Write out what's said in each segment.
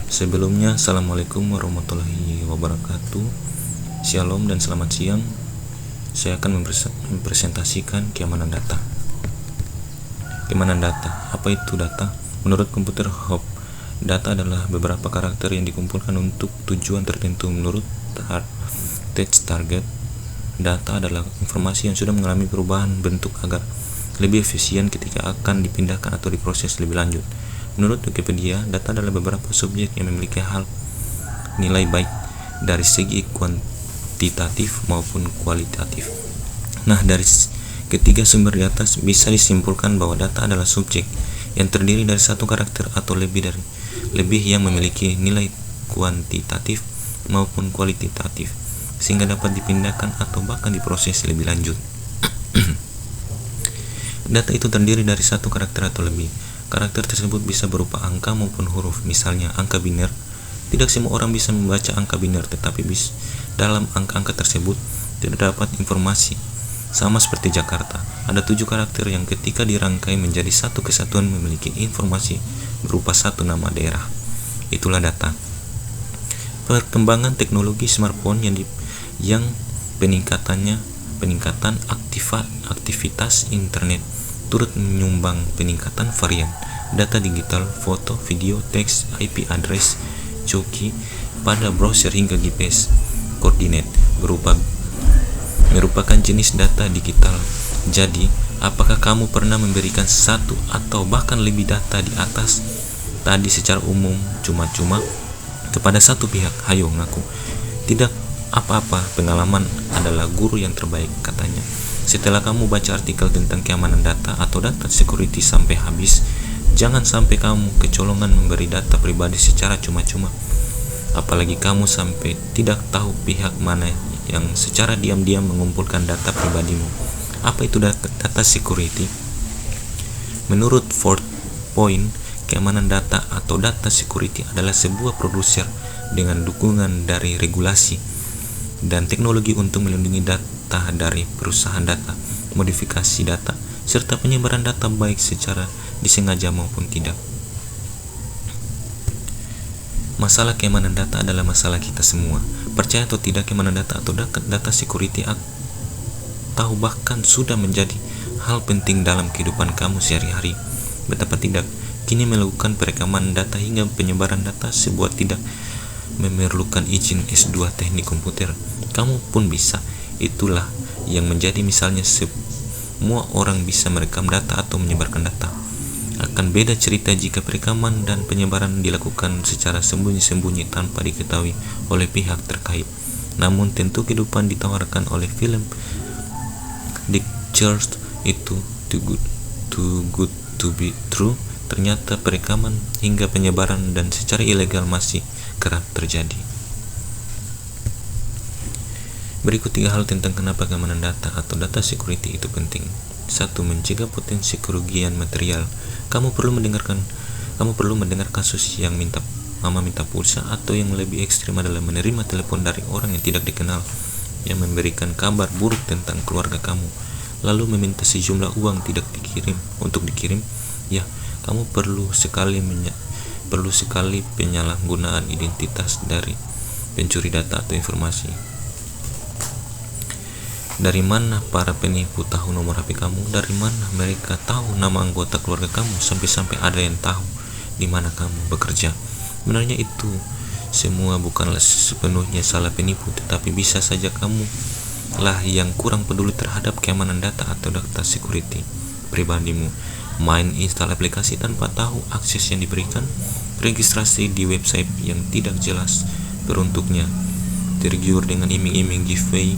Sebelumnya, Assalamualaikum warahmatullahi wabarakatuh. Shalom dan selamat siang. Saya akan mempresentasikan keamanan data. Keamanan data. Apa itu data? Menurut Computer Hub, data adalah beberapa karakter yang dikumpulkan untuk tujuan tertentu. Menurut Text Target, data adalah informasi yang sudah mengalami perubahan bentuk agar lebih efisien ketika akan dipindahkan atau diproses lebih lanjut. Menurut Wikipedia, data adalah beberapa subjek yang memiliki nilai baik dari segi kuantitatif maupun kualitatif. Nah, dari ketiga sumber data bisa disimpulkan bahwa data adalah subjek yang terdiri dari satu karakter atau lebih yang memiliki nilai kuantitatif maupun kualitatif, sehingga dapat dipindahkan atau bahkan diproses lebih lanjut. Data itu terdiri dari satu karakter atau lebih. Karakter tersebut bisa berupa angka maupun huruf. Misalnya, angka biner. Tidak semua orang bisa membaca angka biner, tetapi dalam angka-angka tersebut terdapat informasi. Sama seperti Jakarta, ada 7 karakter yang ketika dirangkai menjadi satu kesatuan memiliki informasi berupa satu nama daerah. Itulah data. Perkembangan teknologi smartphone yang peningkatan aktivitas internet turut menyumbang peningkatan varian data digital, foto, video, teks, IP address, coki pada browser hingga GPS koordinat merupakan jenis data digital. Jadi, apakah kamu pernah memberikan satu atau bahkan lebih data di atas tadi secara umum cuma-cuma kepada satu pihak? Hayo ngaku. Tidak apa-apa, pengalaman adalah guru yang terbaik, katanya. Setelah kamu baca artikel tentang keamanan data atau data security sampai habis, jangan sampai kamu kecolongan memberi data pribadi secara cuma-cuma. Apalagi kamu sampai tidak tahu pihak mana yang secara diam-diam mengumpulkan data pribadimu. Apa itu data security? Menurut Fort Point, keamanan data atau data security adalah sebuah produser dengan dukungan dari regulasi dan teknologi untuk melindungi data dari perusahaan data, modifikasi data, serta penyebaran data baik secara disengaja maupun tidak. Masalah keamanan data adalah masalah kita semua. Percaya atau tidak, keamanan data atau data security atau bahkan sudah menjadi hal penting dalam kehidupan kamu sehari-hari. Betapa tidak, kini melakukan perekaman data hingga penyebaran data sebuah tidak memerlukan izin S2 teknik komputer. Kamu pun bisa. Itulah yang menjadi misalnya semua orang bisa merekam data atau menyebarkan data. Akan beda cerita jika perekaman dan penyebaran dilakukan secara sembunyi-sembunyi tanpa diketahui oleh pihak terkait. Namun tentu kehidupan ditawarkan oleh film Dick Church itu too good to be true. Ternyata perekaman hingga penyebaran dan secara ilegal masih kerap terjadi. Berikut 3 hal tentang kenapa keamanan data atau data security itu penting. 1. Mencegah potensi kerugian material. Kamu perlu mendengar kasus yang mama minta pulsa, atau yang lebih ekstrim adalah menerima telepon dari orang yang tidak dikenal yang memberikan kabar buruk tentang keluarga kamu, lalu meminta sejumlah uang untuk dikirim. Ya, kamu perlu sekali penyalahgunaan identitas dari pencuri data atau informasi. Dari mana para penipu tahu nomor HP kamu? Dari mana mereka tahu nama anggota keluarga kamu? Sampai-sampai ada yang tahu di mana kamu bekerja. Sebenarnya itu semua bukanlah sepenuhnya salah penipu, tetapi bisa saja kamu lah yang kurang peduli terhadap keamanan data atau data security pribadimu. Main install aplikasi tanpa tahu akses yang diberikan, registrasi di website yang tidak jelas peruntuknya, tergiur dengan iming-iming giveaway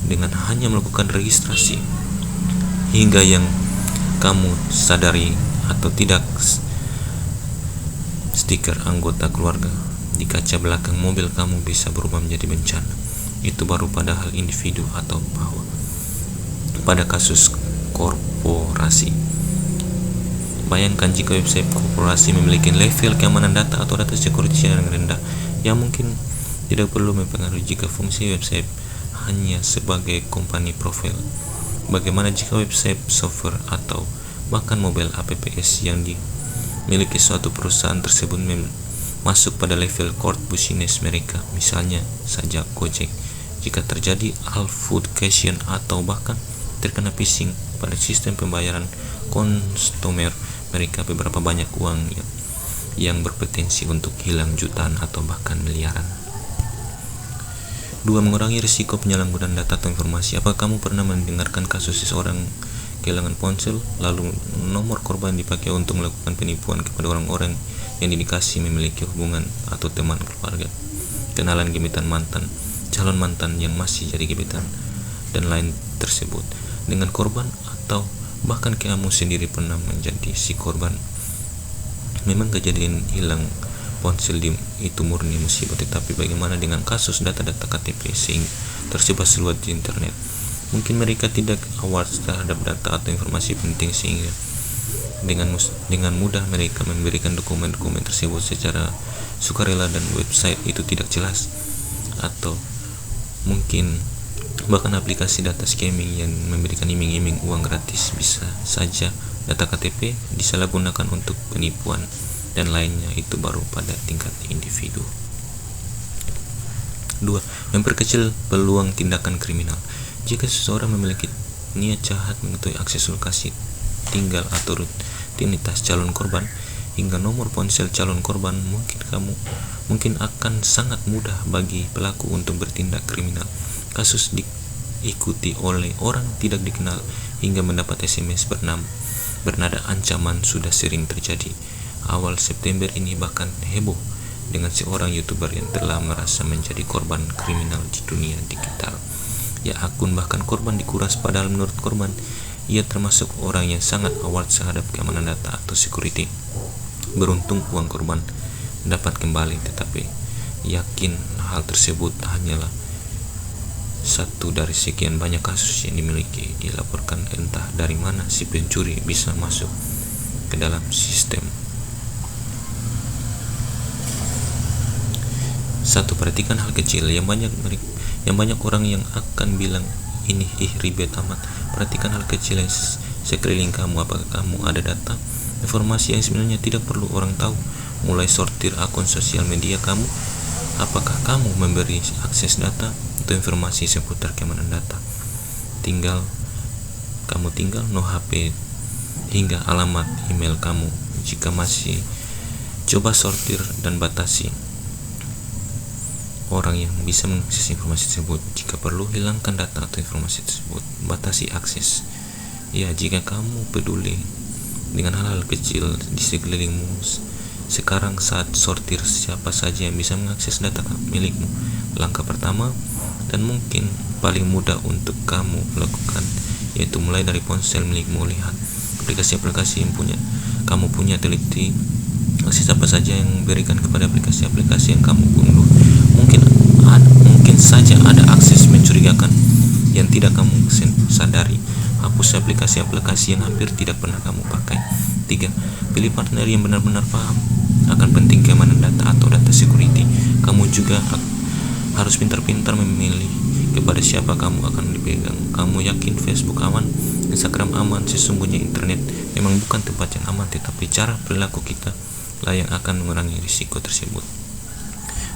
dengan hanya melakukan registrasi, hingga yang kamu sadari atau tidak, stiker anggota keluarga di kaca belakang mobil kamu bisa berubah menjadi bencana. Itu baru padahal individu atau bahwa pada kasus korporasi. Bayangkan jika website korporasi memiliki level keamanan data atau data security yang rendah, yang mungkin tidak perlu mempengaruhi jika fungsi website hanya sebagai company profile. Bagaimana jika website, software, atau bahkan mobile apps yang dimiliki suatu perusahaan tersebut masuk pada level core business mereka, misalnya saja Gojek. Jika terjadi authentication atau bahkan terkena phishing pada sistem pembayaran konsumer mereka, beberapa banyak uang yang berpotensi untuk hilang jutaan atau bahkan miliaran. 2. Mengurangi risiko penyalahgunaan data atau informasi. Apakah kamu pernah mendengarkan kasus seseorang kehilangan ponsel, lalu nomor korban dipakai untuk melakukan penipuan kepada orang-orang yang diindikasi memiliki hubungan atau teman keluarga, kenalan, gebetan, mantan, calon mantan yang masih jadi gebetan, dan lain tersebut dengan korban, atau bahkan kamu sendiri pernah menjadi si korban? Memang kejadian hilang ponsel itu murni musibah, tetapi bagaimana dengan kasus data-data KTP sehingga tersebar seluas di internet? Mungkin mereka tidak aware terhadap data atau informasi penting sehingga dengan mudah mereka memberikan dokumen-dokumen tersebut secara sukarela dan website itu tidak jelas, atau mungkin bahkan aplikasi data scamming yang memberikan iming-iming uang gratis. Bisa saja data KTP disalahgunakan untuk penipuan dan lainnya. Itu baru pada tingkat individu. 2. Memperkecil peluang tindakan kriminal. Jika seseorang memiliki niat jahat mengetahui akses lokasi tinggal atau rutinitas calon korban hingga nomor ponsel calon korban, mungkin akan sangat mudah bagi pelaku untuk bertindak kriminal. Kasus diikuti oleh orang tidak dikenal hingga mendapat SMS bernada ancaman sudah sering terjadi. Awal September ini bahkan heboh dengan seorang YouTuber yang telah merasa menjadi korban kriminal di dunia digital. Ya, akun bahkan korban dikuras, padahal menurut korban ia termasuk orang yang sangat aware terhadap keamanan data atau security. Beruntung uang korban dapat kembali, tetapi yakin hal tersebut hanyalah satu dari sekian banyak kasus yang dimiliki. Dilaporkan entah dari mana si pencuri bisa masuk ke dalam sistem. 1. Perhatikan hal kecil yang banyak orang yang akan bilang ini ribet amat. Perhatikan hal kecil yang sekeliling kamu. Apakah kamu ada data, informasi yang sebenarnya tidak perlu orang tahu? Mulai sortir akun sosial media kamu. Apakah kamu memberi akses data atau informasi seputar keamanan data? Kamu tinggal no HP hingga alamat email kamu. Jika masih, coba sortir dan batasi orang yang bisa mengakses informasi tersebut. Jika perlu, hilangkan data atau informasi tersebut. Batasi akses. Ya, jika kamu peduli dengan hal-hal kecil di sekelilingmu, sekarang saat sortir siapa saja yang bisa mengakses data milikmu. Langkah pertama dan mungkin paling mudah untuk kamu lakukan yaitu mulai dari ponsel milikmu. Lihat aplikasi-aplikasi yang kamu punya, teliti akses apa saja yang berikan kepada aplikasi-aplikasi yang kamu unduh. Mungkin saja ada akses mencurigakan yang tidak kamu sadari. Hapus aplikasi-aplikasi yang hampir tidak pernah kamu pakai. 3. Pilih partner yang benar-benar paham akan penting keamanan data atau data security. Kamu juga harus pintar-pintar memilih kepada siapa kamu akan dipegang. Kamu yakin Facebook aman, Instagram aman? Sesungguhnya internet memang bukan tempat yang aman, tetapi cara perilaku kita lah yang akan mengurangi risiko tersebut.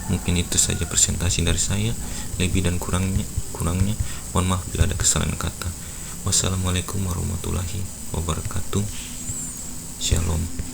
Mungkin itu saja presentasi dari saya. Lebih dan kurangnya mohon maaf bila ada kesalahan kata. Wassalamualaikum warahmatullahi wabarakatuh. Shalom.